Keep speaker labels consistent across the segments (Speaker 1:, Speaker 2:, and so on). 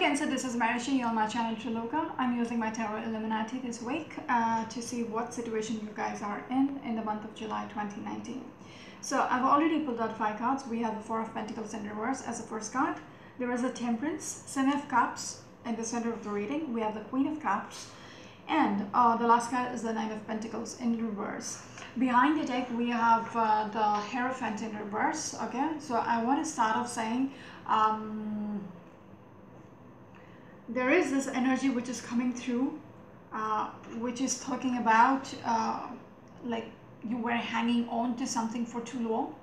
Speaker 1: Cancer, this is Marishi. You're on my channel Triloka. I'm using my Tarot Illuminati this week to see what situation you guys are in the month of July 2019. So I've already pulled out 5 cards. We have the 4 of Pentacles in reverse as the first card. There is a Temperance, 7 of Cups in the center of the reading. We have the Queen of Cups. And the last card is the 9 of Pentacles in reverse. Behind the deck, we have the Hierophant in reverse. Okay, so I want to start off saying there is this energy which is coming through, which is talking about like you were hanging on to something for too long,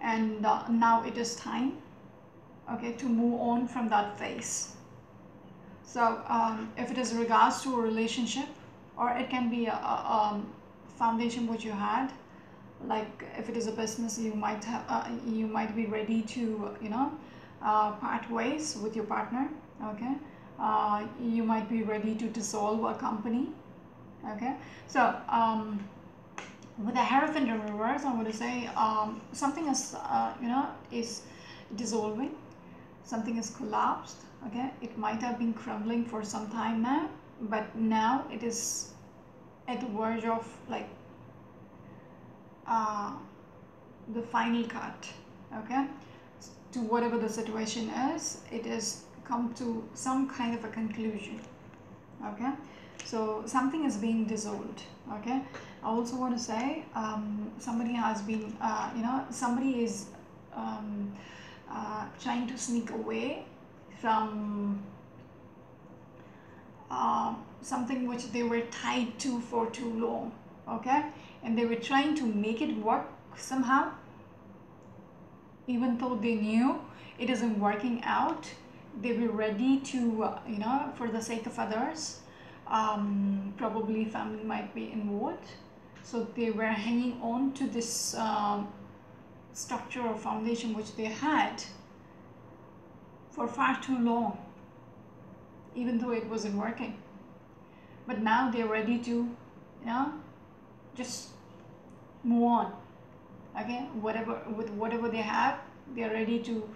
Speaker 1: and now it is time, okay, to move on from that phase. So if it is regards to a relationship, or it can be a foundation which you had, like if it is a business, you might have, you might be ready to, you know, part ways with your partner. Okay, you might be ready to dissolve a company. Okay, so with the Hierophant in reverse, I want to say something is you know, is dissolving, something is collapsed. Okay, it might have been crumbling for some time now, but now it is at the verge of like the final cut. Okay, to whatever the situation is, it is come to some kind of a conclusion. Okay, so something is being dissolved. Okay, I also want to say somebody has been you know, somebody is trying to sneak away from something which they were tied to for too long. Okay, and they were trying to make it work somehow, even though they knew it isn't working out. They were ready to you know, for the sake of others, probably family might be involved, so they were hanging on to this structure or foundation which they had for far too long, even though it wasn't working. But now they're ready to, you know, just move on. Okay, whatever, with whatever they have, they're ready to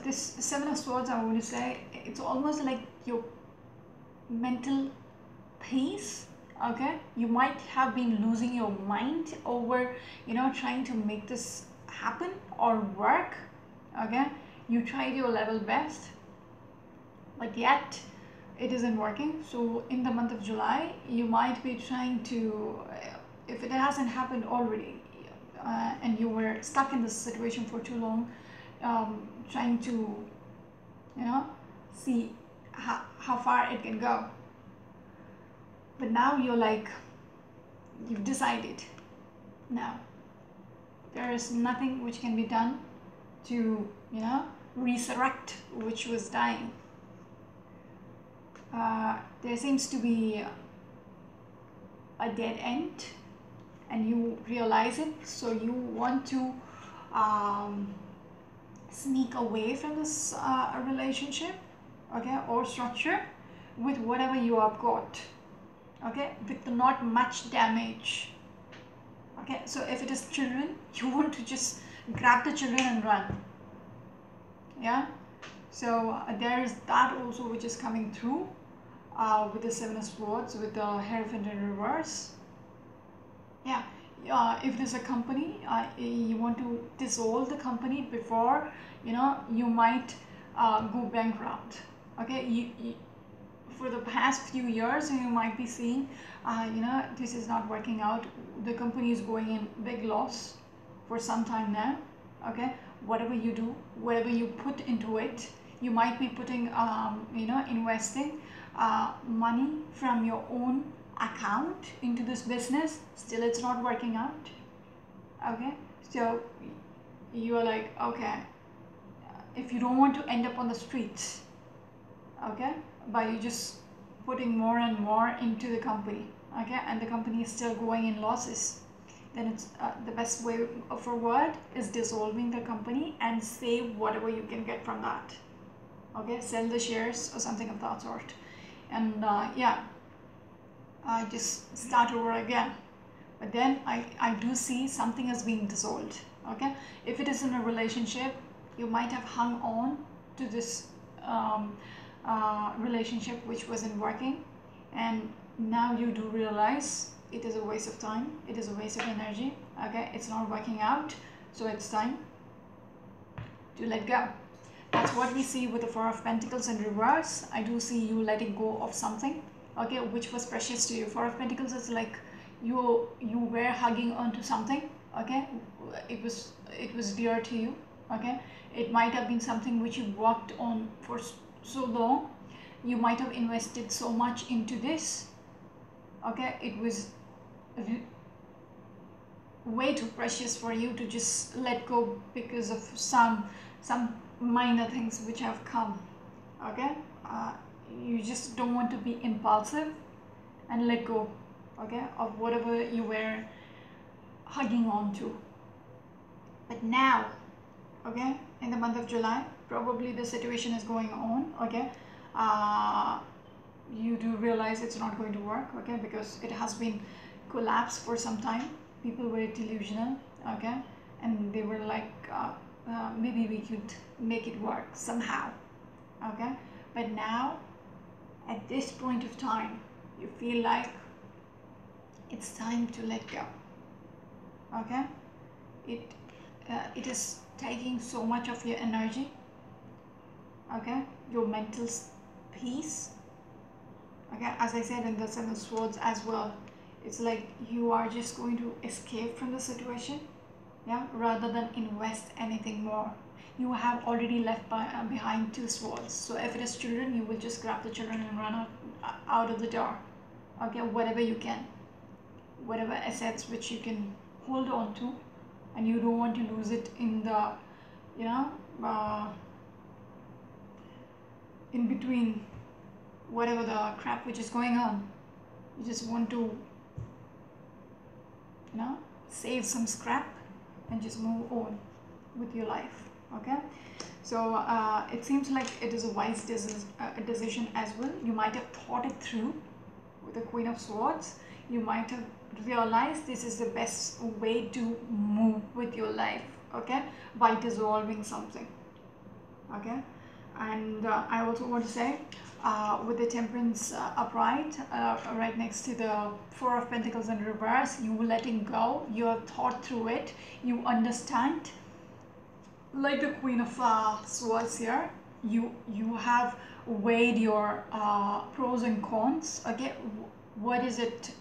Speaker 1: this 7 of Swords, I want to say, it's almost like your mental peace. Okay, you might have been losing your mind over, you know, trying to make this happen or work. Okay, you tried your level best, but yet it isn't working. So in the month of July, you might be trying to, if it hasn't happened already, and you were stuck in this situation for too long, trying to, you know, see how far it can go. But now you're like, you've decided, now there is nothing which can be done to, you know, resurrect which was dying. There seems to be a dead end, and you realize it, so you want to sneak away from this relationship, okay, or structure, with whatever you have got, okay, with not much damage. Okay, so if it is children, you want to just grab the children and run. Yeah, so there is that also which is coming through with the 7 of Swords, with the Hierophant in reverse. Yeah, if there's a company, you want to dissolve the company before, you know, you might go bankrupt. Okay, you for the past few years, you might be seeing, you know, this is not working out. The company is going in big loss for some time now. Okay, whatever you do, whatever you put into it, you might be putting, you know, investing money from your own account into this business. Still it's not working out. Okay, so you are like, okay, if you don't want to end up on the streets, okay, by you just putting more and more into the company, okay, and the company is still going in losses, then it's the best way forward is dissolving the company and save whatever you can get from that. Okay, sell the shares or something of that sort, and yeah, just start over again. But then I do see something is being dissolved. Okay, if it is in a relationship, you might have hung on to this relationship which wasn't working, and now you do realize it is a waste of time, it is a waste of energy. Okay, it's not working out, so it's time to let go. That's what we see with the Four of Pentacles in reverse. I do see you letting go of something, okay, which was precious to you. Four of Pentacles is like you were hugging onto something, okay, it was dear to you, okay. It might have been something which you worked on for so long. You might have invested so much into this, okay. It was way too precious for you to just let go because of some minor things which have come, okay. You just don't want to be impulsive and let go, okay, of whatever you were hugging on to. But now, okay, in the month of July, probably the situation is going on, okay. You do realize it's not going to work, okay, because it has been collapsed for some time. People were delusional, okay, and they were like, maybe we could make it work somehow, okay. But now, at this point of time, you feel like it's time to let go, okay. It is taking so much of your energy, okay, your mental peace, okay. As I said in the Seven of Swords as well, it's like you are just going to escape from the situation, yeah, rather than invest anything more. You have already left behind two swords, so if it is children, you will just grab the children and run out of the door, okay. Whatever you can, whatever assets which you can hold on to, and you don't want to lose it in the, you know, in between whatever the crap which is going on. You just want to, you know, save some scrap and just move on with your life, okay. So it seems like it is a wise decision as well. You might have thought it through with the Queen of Swords. You might have realized this is the best way to move with your life, okay, by dissolving something, okay. And I also want to say, with the Temperance upright, right next to the Four of Pentacles in reverse, you letting go, you have thought through it, you understand. Like the Queen of Swords here, you have weighed your pros and cons, okay. What is it,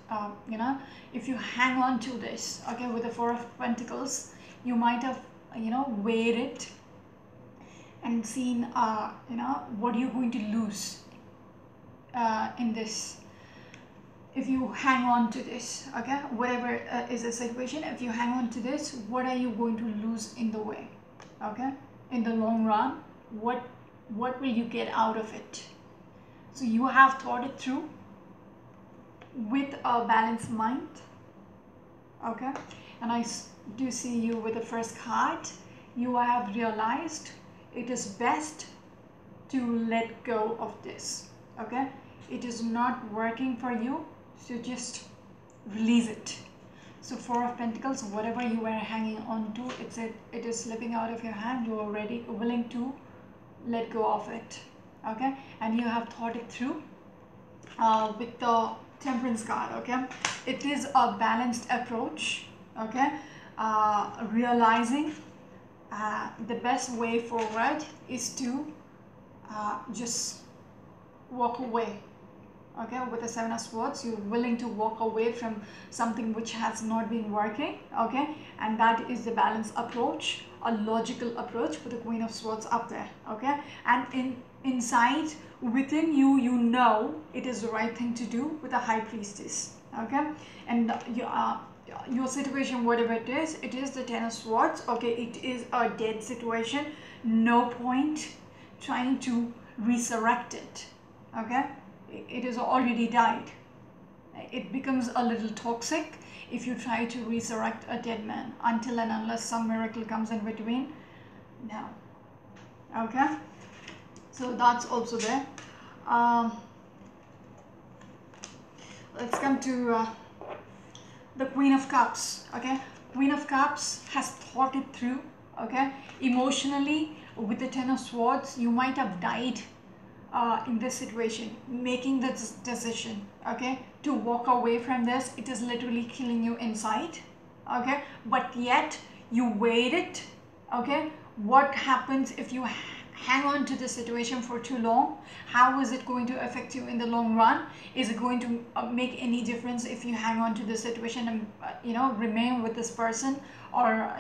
Speaker 1: you know, if you hang on to this, okay, with the Four of Pentacles, you might have, you know, weighed it and seen, you know, what you're going to lose in this. If you hang on to this, okay, whatever is the situation, if you hang on to this, what are you going to lose in the way, okay, in the long run? What will you get out of it? So you have thought it through with a balanced mind, okay. And I do see you with the first card. You have realized it is best to let go of this, okay. It is not working for you, so just release it. So Four of Pentacles, whatever you were hanging on to, it is slipping out of your hand. You are already willing to let go of it, okay. And you have thought it through with the Temperance card, okay. It is a balanced approach, okay. Realizing the best way forward is to just walk away, okay. With the Seven of Swords, you're willing to walk away from something which has not been working, okay. And that is the balanced approach, a logical approach with the Queen of Swords up there, okay. And inside within you, you know it is the right thing to do with the High Priestess, okay. And your situation, whatever it is the Ten of Swords, okay. It is a dead situation, no point trying to resurrect it, okay. It is already died. It becomes a little toxic if you try to resurrect a dead man, until and unless some miracle comes in between. No, okay. So that's also there. Let's come to the Queen of Cups, okay. Queen of Cups has thought it through, okay. Emotionally, with the Ten of Swords, you might have died in this situation, making this decision, okay, to walk away from this. It is literally killing you inside, okay, but yet you waited, okay. What happens if you hang on to the situation for too long? How is it going to affect you in the long run? Is it going to make any difference if you hang on to the situation and remain with this person, or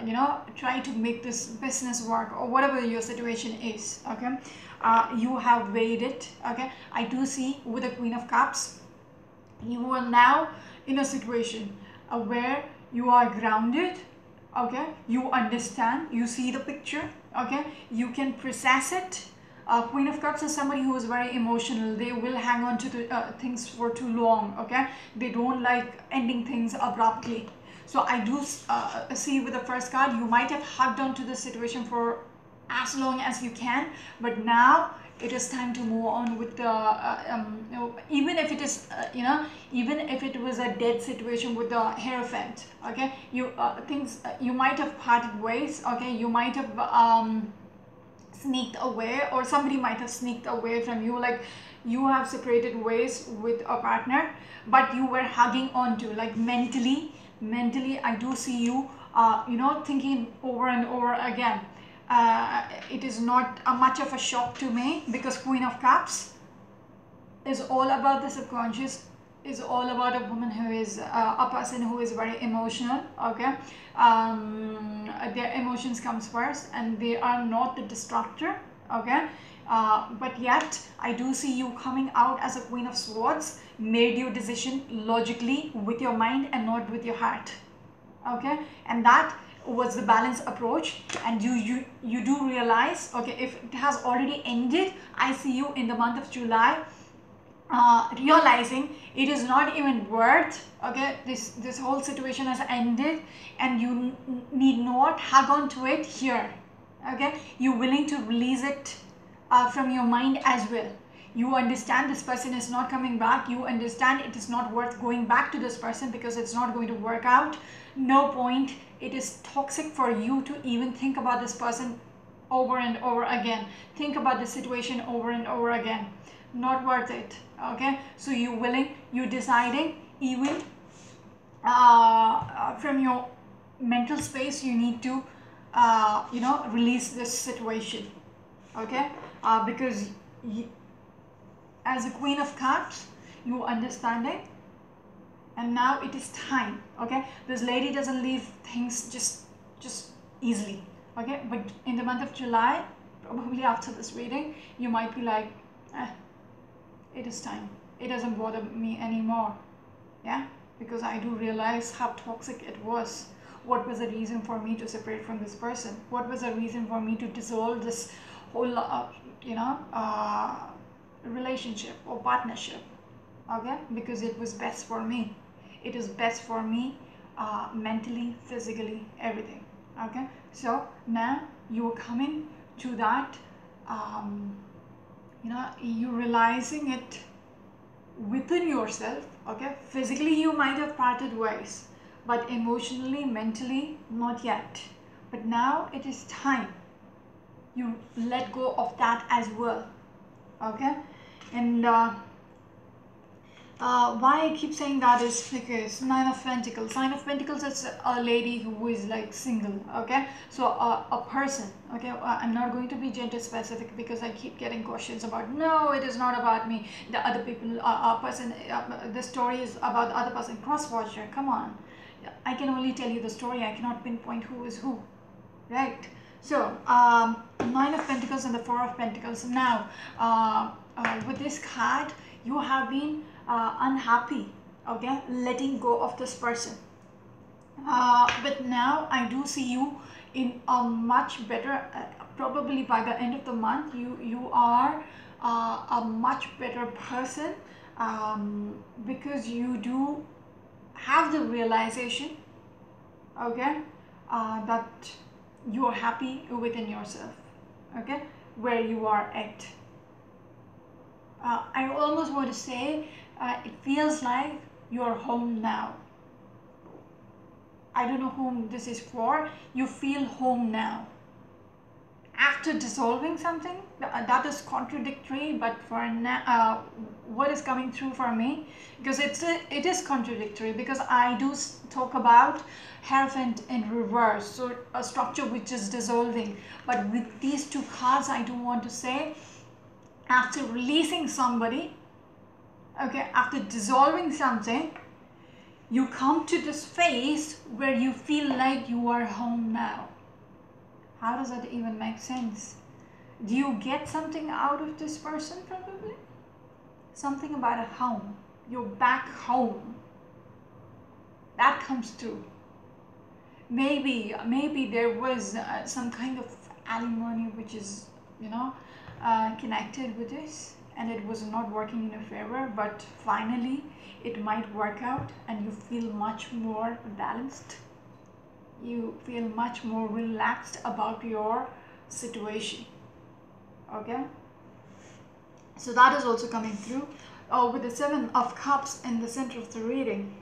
Speaker 1: try to make this business work, or whatever your situation is, okay. You have waited, okay. I do see with the Queen of Cups, you are now in a situation where you are grounded, okay. You understand, you see the picture, okay. You can process it. Queen of Cups is somebody who is very emotional. They will hang on to the things for too long, okay. They don't like ending things abruptly. So I do see with the first card, you might have hugged on to the situation for as long as you can, but now it is time to move on with the even if it is even if it was a dead situation with the Hierophant, okay. You things you might have parted ways, okay. You might have sneaked away, or somebody might have sneaked away from you, like you have separated ways with a partner, but you were hugging on to, like, mentally I do see you thinking over and over again. It is not much of a shock to me, because Queen of Cups is all about the subconscious, is all about a woman who is a person who is very emotional, okay. Their emotions comes first, and they are not the destructor, okay. But yet I do see you coming out as a Queen of Swords, made your decision logically with your mind and not with your heart, okay. And that was the balanced approach, and you do realize, okay, if it has already ended, I see you in the month of July realizing it is not even worth, okay, this whole situation has ended, and you need not hug on to it here, okay. You're willing to release it from your mind as well. You understand this person is not coming back. You understand it is not worth going back to this person, because it's not going to work out. No point. It is toxic for you to even think about this person over and over again. Think about the situation over and over again. Not worth it, okay. So you're willing, you're deciding, even from your mental space, you need to release this situation, okay. Because as a Queen of Cups, you understanding, and now it is time, okay. This lady doesn't leave things just easily, okay. But in the month of July, probably after this reading, you might be like, it is time, it doesn't bother me anymore, yeah, because I do realize how toxic it was. What was the reason for me to separate from this person? What was the reason for me to dissolve this whole relationship or partnership, okay. Because it was best for me. It is best for me, mentally, physically, everything, okay. So now you are coming to that, you're realizing it within yourself, okay. Physically you might have parted ways, but emotionally, mentally, not yet. But now it is time you let go of that as well, okay. And why I keep saying that is because Nine of Pentacles. Nine of Pentacles is a lady who is like single, okay. So a person, okay. I'm not going to be gender specific, because I keep getting questions about, no, it is not about me, the other people, person, the story is about the other person. Cross-watcher, come on. I can only tell you the story, I cannot pinpoint who is who, right? So Nine of Pentacles and the Four of Pentacles. Now with this card, you have been unhappy, okay, letting go of this person, but now I do see you in a much better, probably by the end of the month, you are a much better person, because you do have the realization, okay, that you are happy within yourself, okay, where you are at. I almost want to say, it feels like you're home now. I don't know whom this is for. You feel home now. after dissolving something, that is contradictory, but for now, what is coming through for me, because it is contradictory, because I do talk about Hierophant in reverse, so a structure which is dissolving. But with these two cards, I do want to say, after releasing somebody, okay, after dissolving something, you come to this phase where you feel like you are home now. How does that even make sense? Do you get something out of this person? Probably something about a home. You're back home. That comes through. Maybe there was some kind of alimony which is, connected with this, and it was not working in your favor, but finally it might work out and you feel much more balanced. You feel much more relaxed about your situation. Okay, so that is also coming through. With the 7 of Cups in the center of the reading.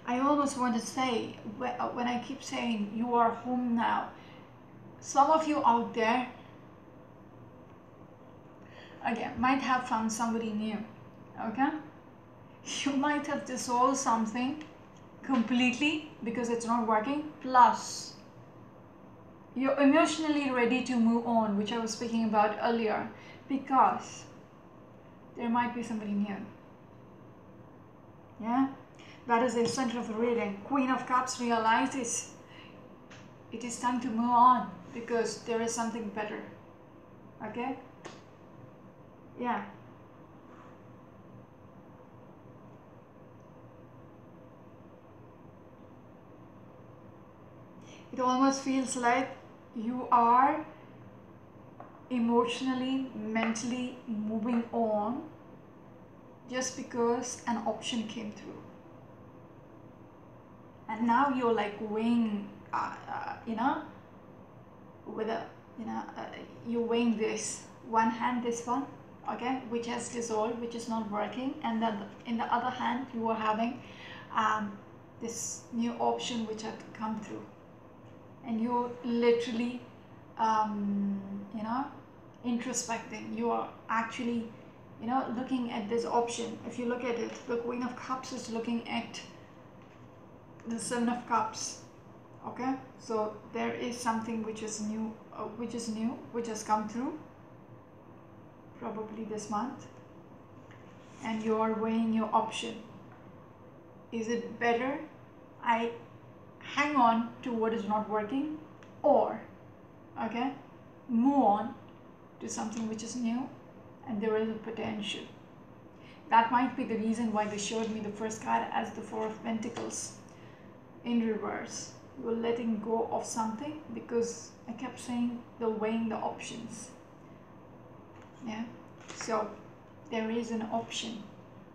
Speaker 1: I almost want to say, when I keep saying you are home now, some of you out there, again, might have found somebody new. Okay, you might have dissolved something completely because it's not working, plus you're emotionally ready to move on, which I was speaking about earlier, because there might be somebody new. Yeah, that is the center of the reading. Queen of Cups realizes it is time to move on because there is something better. Okay, yeah. It almost feels like you are emotionally, mentally moving on just because an option came through. And now you're like weighing, with a, you're weighing this. One hand, this one, okay, which has dissolved, which is not working. And then in the other hand, you are having this new option which had come through. And you're literally, introspecting. You are actually, looking at this option. If you look at it, the Queen of Cups is looking at the 7 of Cups. Okay, so there is something which is new, which has come through, probably this month, and you are weighing your option. Is it better I hang on to what is not working, or okay, move on to something which is new and there is a potential? That might be the reason why they showed me the first card as the 4 of Pentacles in reverse. You're letting go of something because I kept saying the weighing the options. Yeah, so there is an option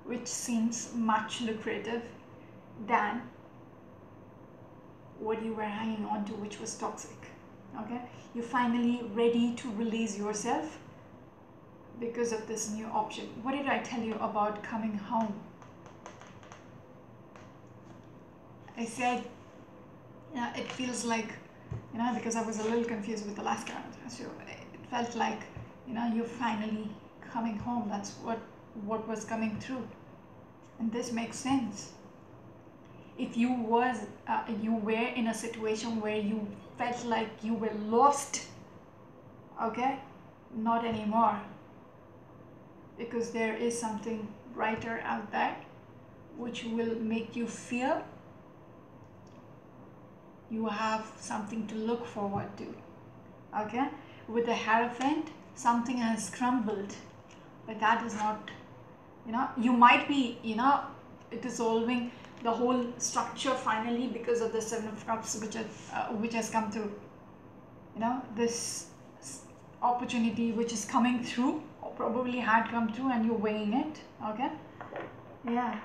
Speaker 1: which seems much lucrative than what you were hanging on to, which was toxic. Okay, you're finally ready to release yourself because of this new option. What did I tell you about coming home? I said, it feels like, because I was a little confused with the last card, so it felt like, you're finally coming home. That's what was coming through, and this makes sense. If you were in a situation where you felt like you were lost, okay, not anymore, because there is something brighter out there which will make you feel you have something to look forward to. Okay, with the Hierophant, something has crumbled, but that is not, you might be, dissolving the whole structure finally because of the 7 of Cups which has come through. This opportunity which is coming through, or probably had come through, and you're weighing it. Okay, yeah,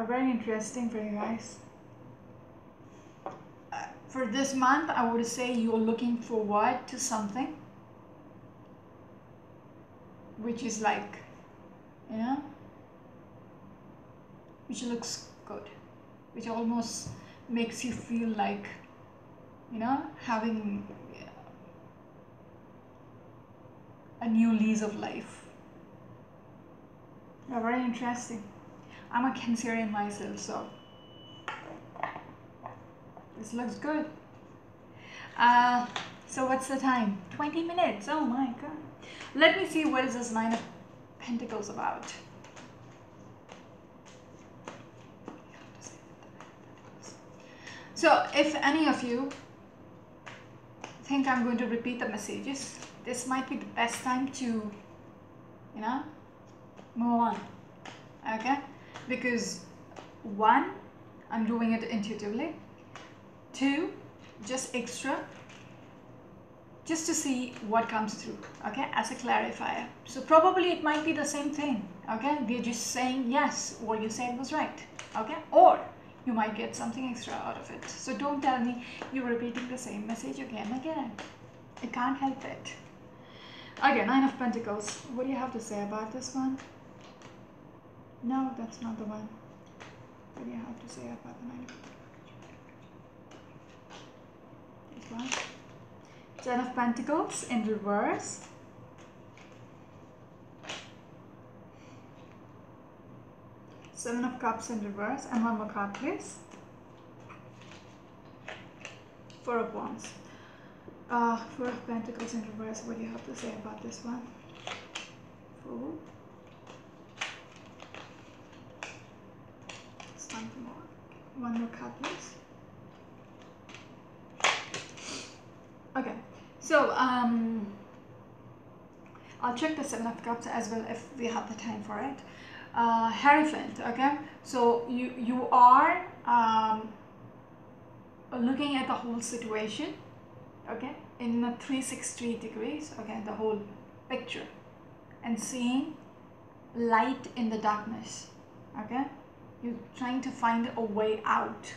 Speaker 1: very interesting for you guys. For this month, I would say you're looking forward to something which is like, which looks good, which almost makes you feel like, you know, having a new lease of life. Yeah, very interesting. I'm a Cancerian myself, so this looks good. So what's the time? 20 minutes. Oh my god. Let me see what is this Nine of Pentacles about. So if any of you think I'm going to repeat the messages, this might be the best time to, you know, move on. Okay? Because one, I'm doing it intuitively. Two, just extra, just to see what comes through, okay, as a clarifier. So probably it might be the same thing, okay? We're just saying yes, what you said was right, okay? Or you might get something extra out of it. So don't tell me you're repeating the same message again and again. I can't help it. Okay, Nine of Pentacles. What do you have to say about this one? No, that's not the one. What do you have to say about the Nine of Pentacles? This one. Ten of Pentacles in reverse. Seven of Cups in reverse. And one more card, please. Four of Wands. Four of Pentacles in reverse. What do you have to say about this one? Fool. It's time for more. One more card, please. Okay, so I'll check the Seven of Cups as well if we have the time for it. Hierophant, okay, so you are looking at the whole situation, okay, in a 360 degrees, okay, the whole picture, and seeing light in the darkness, okay. You're trying to find a way out.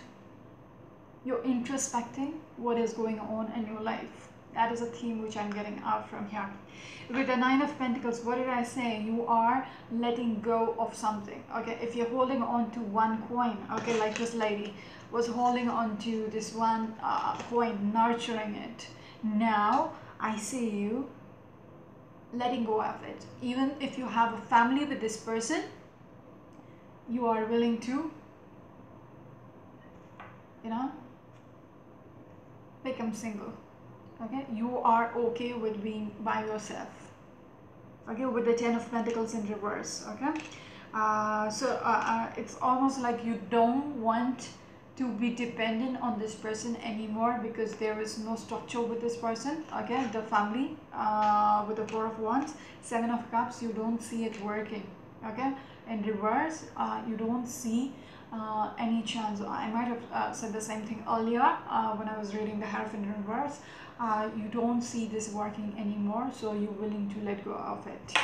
Speaker 1: You're introspecting what is going on in your life. That is a theme which I'm getting out from here. With the Nine of Pentacles, what did I say? You are letting go of something. Okay, if you're holding on to one coin, okay, like this lady was holding on to this one coin, nurturing it. Now I see you letting go of it. Even if you have a family with this person, you are willing to, you know, become single. Okay, you are okay with being by yourself. Okay, with the Ten of Pentacles in reverse. Okay, it's almost like you don't want to be dependent on this person anymore because there is no structure with this person. Okay, the family with the Four of Wands, Seven of Cups, you don't see it working. Okay, in reverse, you don't see any chance. I might have said the same thing earlier when I was reading the Hierophant in reverse. You don't see this working anymore, so you're willing to let go of it.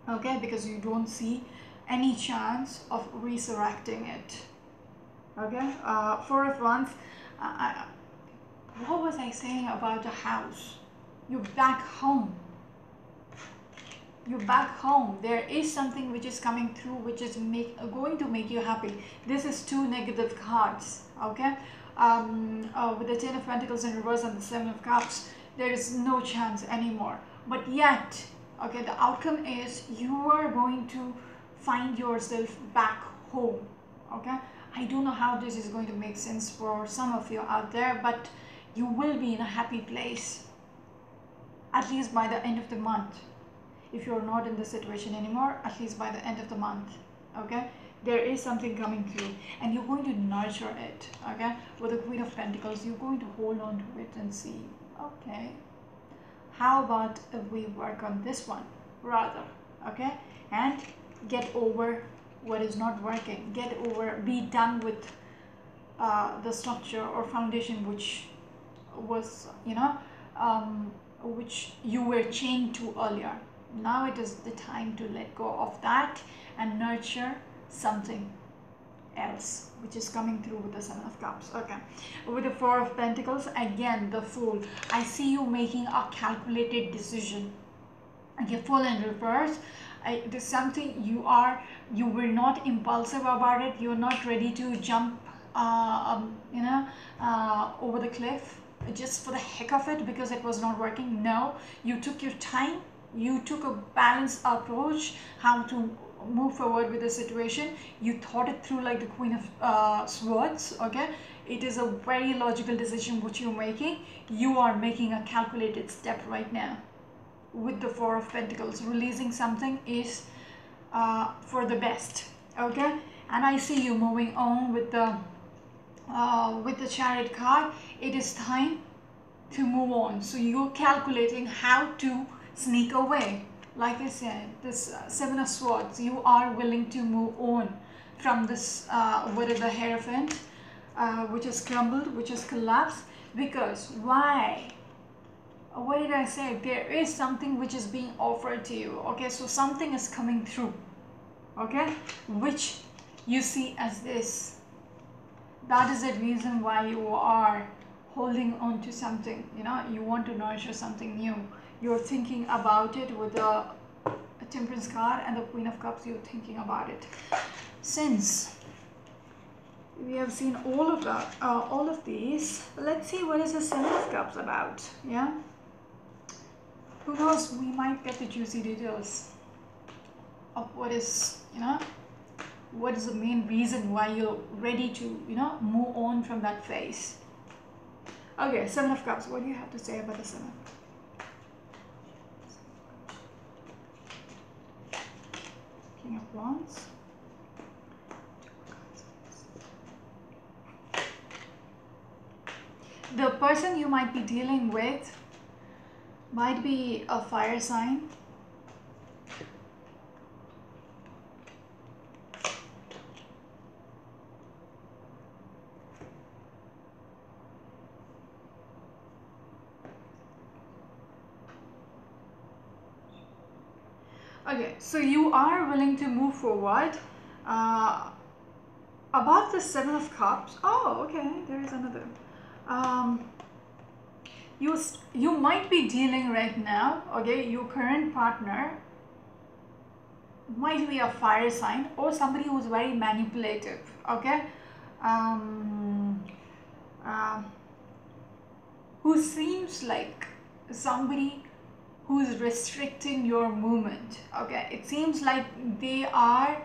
Speaker 1: Okay, because you don't see any chance of resurrecting it. Okay, Four of Wands. What was I saying about the house? You're back home. You're back home. There is something which is coming through, which is going to make you happy. This is two negative cards. Okay, with the Ten of Pentacles in reverse and the Seven of Cups, there is no chance anymore. But yet, okay, the outcome is you are going to find yourself back home. Okay, I don't know how this is going to make sense for some of you out there, but you will be in a happy place, at least by the end of the month. If you're not in the situation anymore, at least by the end of the month. Okay, there is something coming through and you're going to nurture it. Okay, with the Queen of Pentacles, you're going to hold on to it and see, okay, how about if we work on this one rather, okay, and get over what is not working, get over, be done with the structure or foundation which was, you know, which you were chained to earlier. Now it is the time to let go of that and nurture something else, which is coming through with the Seven of Cups. Okay, with the Four of Pentacles, again the Fool. I see you making a calculated decision. Okay, Fool in reverse. it is something you were not impulsive about it. You're not ready to jump over the cliff just for the heck of it because it was not working. No, you took your time, you took a balanced approach how to move forward with the situation. You thought it through like the Queen of Swords. Okay, it is a very logical decision which you're making. You are making a calculated step right now. With the Four of Pentacles, releasing something is for the best. Okay, and I see you moving on with the Chariot card. It is time to move on. So you're calculating how to sneak away. Like I said, this Seven of Swords, you are willing to move on from this whatever Hierophant, which has crumbled, which has collapsed. Because why? What did I say? There is something which is being offered to you. Okay, so something is coming through. Okay, which you see as this. That is the reason why you are holding on to something. You know, you want to nurture something new. You're thinking about it with the Temperance card and the Queen of Cups. You're thinking about it. Since we have seen all of these, let's see what is the Seven of Cups about. Yeah, who knows, we might get the juicy details of what is, what is the main reason why you're ready to, move on from that phase. Okay, Seven of Cups. What do you have to say about the Seven? King of Wands. The person you might be dealing with might be a fire sign. Okay, so you are willing to move forward. About the Seven of Cups. Oh, okay, there is another. You might be dealing right now, okay, your current partner might be a fire sign or somebody who's very manipulative, okay, who seems like somebody who is restricting your movement. Okay, it seems like they are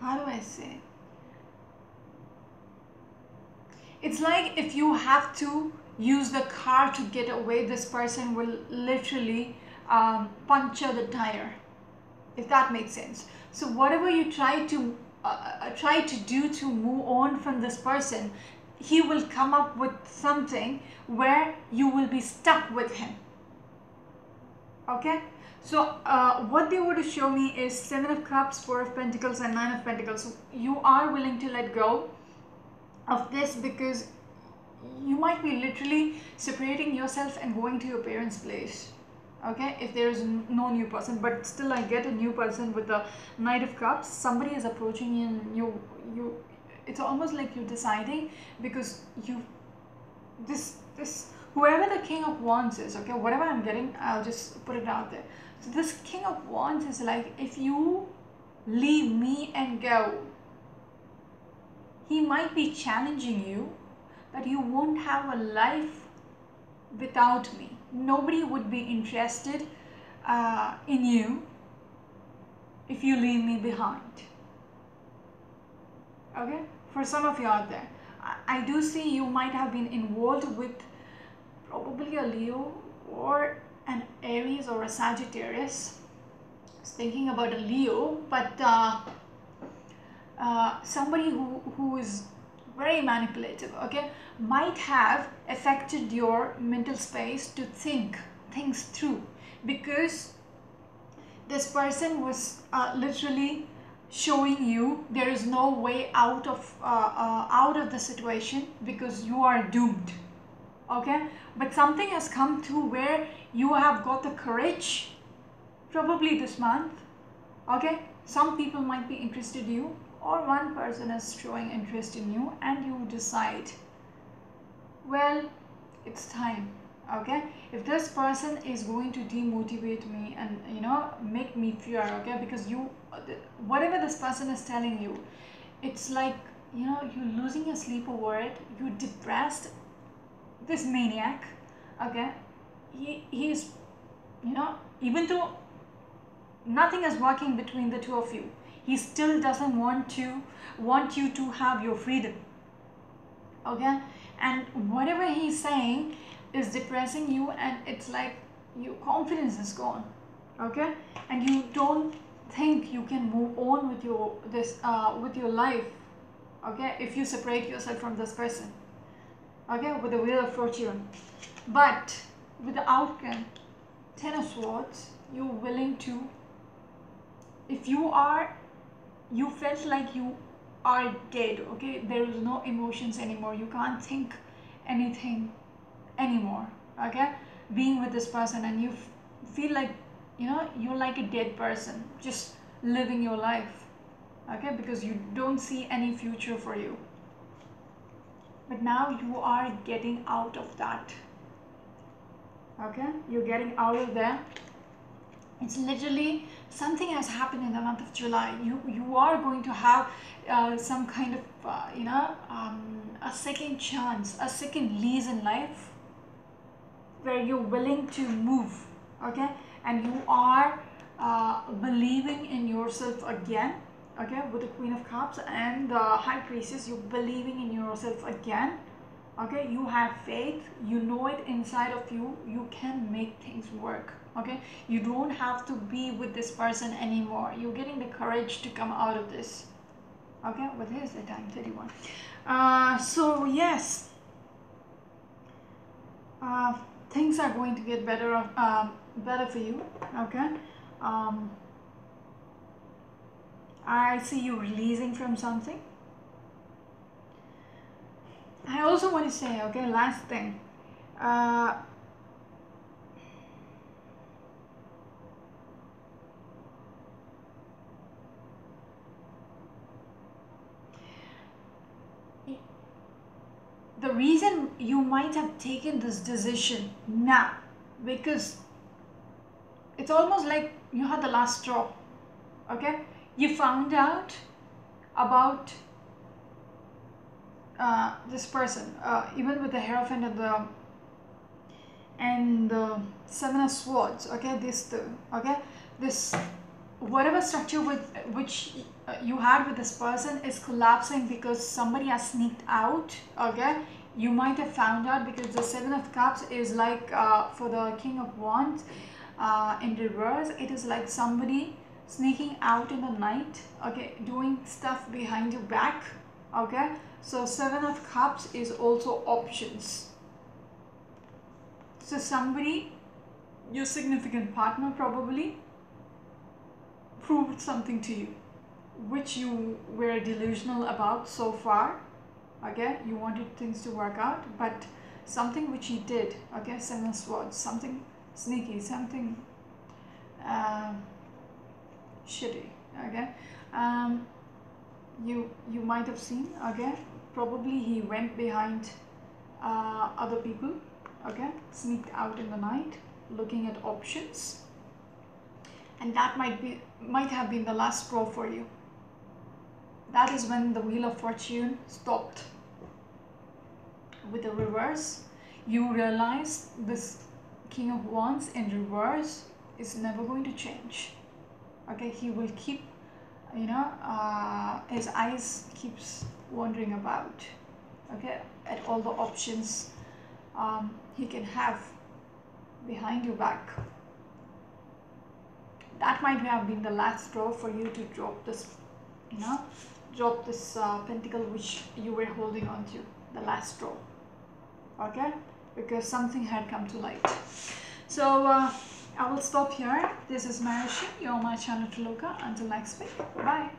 Speaker 1: how do I say? It's like if you have to use the car to get away, this person will literally puncture the tire, if that makes sense. So whatever you try to do to move on from this person, he will come up with something where you will be stuck with him. Okay, so what they want to show me is Seven of Cups, Four of Pentacles, and Nine of Pentacles. So you are willing to let go of this because you might be literally separating yourself and going to your parents' place. Okay, if there is no new person, but still I get a new person with the Knight of Cups. Somebody is approaching you and you it's almost like you're deciding because whoever the King of Wands is, okay, whatever I'm getting, I'll just put it out there. So this King of Wands is like, if you leave me and go, he might be challenging you that you won't have a life without me. Nobody would be interested in you if you leave me behind. Okay, for some of you out there, I do see you might have been involved with probably a Leo or an Aries or a Sagittarius. I was thinking about a Leo, but somebody who is very manipulative, okay, might have affected your mental space to think things through, because this person was literally showing you there is no way out of the situation because you are doomed. Okay, but something has come through where you have got the courage, probably this month. Okay, some people might be interested in you, or one person is showing interest in you, and you decide, well, It's time. Okay, if this person is going to demotivate me and make me fear, okay, because whatever this person is telling you, it's like you're losing your sleep over it, you're depressed. This maniac, okay, he's even though nothing is working between the two of you, he still doesn't want you to have your freedom. Okay, and whatever he's saying is depressing you, and it's like your confidence is gone. Okay, and you don't think you can move on with your life. Okay, if you separate yourself from this person. Okay, with the wheel of fortune, but with the outcome, 10 of swords, you're willing to, if you felt like you are dead, okay, there is no emotions anymore, you can't think anything anymore, okay, being with this person, and you feel like you're like a dead person just living your life, okay, because you don't see any future for you. But now you are getting out of that. Okay, you're getting out of there. It's literally something has happened in the month of July. You are going to have some kind of a second chance, a second lease in life, where you're willing to move. Okay, and you are believing in yourself again. Okay, with the Queen of Cups and the High Priestess, you're believing in yourself again. Okay, you have faith, you know it inside of you, you can make things work. Okay, you don't have to be with this person anymore, you're getting the courage to come out of this. Okay, what is the time? 31. So yes, things are going to get better for you. Okay, I see you releasing from something. I also want to say, okay, last thing. The reason you might have taken this decision now, because it's almost like you had the last straw. Okay, you found out about this person, even with the Hierophant and the Seven of Swords. Okay, this whatever structure with which you had with this person is collapsing because somebody has sneaked out. Okay, you might have found out, because the Seven of Cups is like for the King of Wands in reverse, it is like somebody sneaking out in the night, okay, doing stuff behind your back. Okay, so Seven of Cups is also options. So somebody, your significant partner probably, proved something to you which you were delusional about so far. Okay, you wanted things to work out, but something which he did, okay, Seven of Swords, something sneaky, something shitty. Okay, you might have seen, okay, probably he went behind other people, okay, sneaked out in the night looking at options, and that might have been the last straw for you. That is when the Wheel of Fortune stopped with the reverse. You realize this King of Wands in reverse is never going to change. Okay, he will keep, his eyes keeps wandering about, okay, at all the options he can have behind your back. That might have been the last straw for you to drop this, pentacle which you were holding on to, the last straw. Okay, because something had come to light. So I will stop here. This is Marishi, you're on my channel Taloka. Until next week, bye.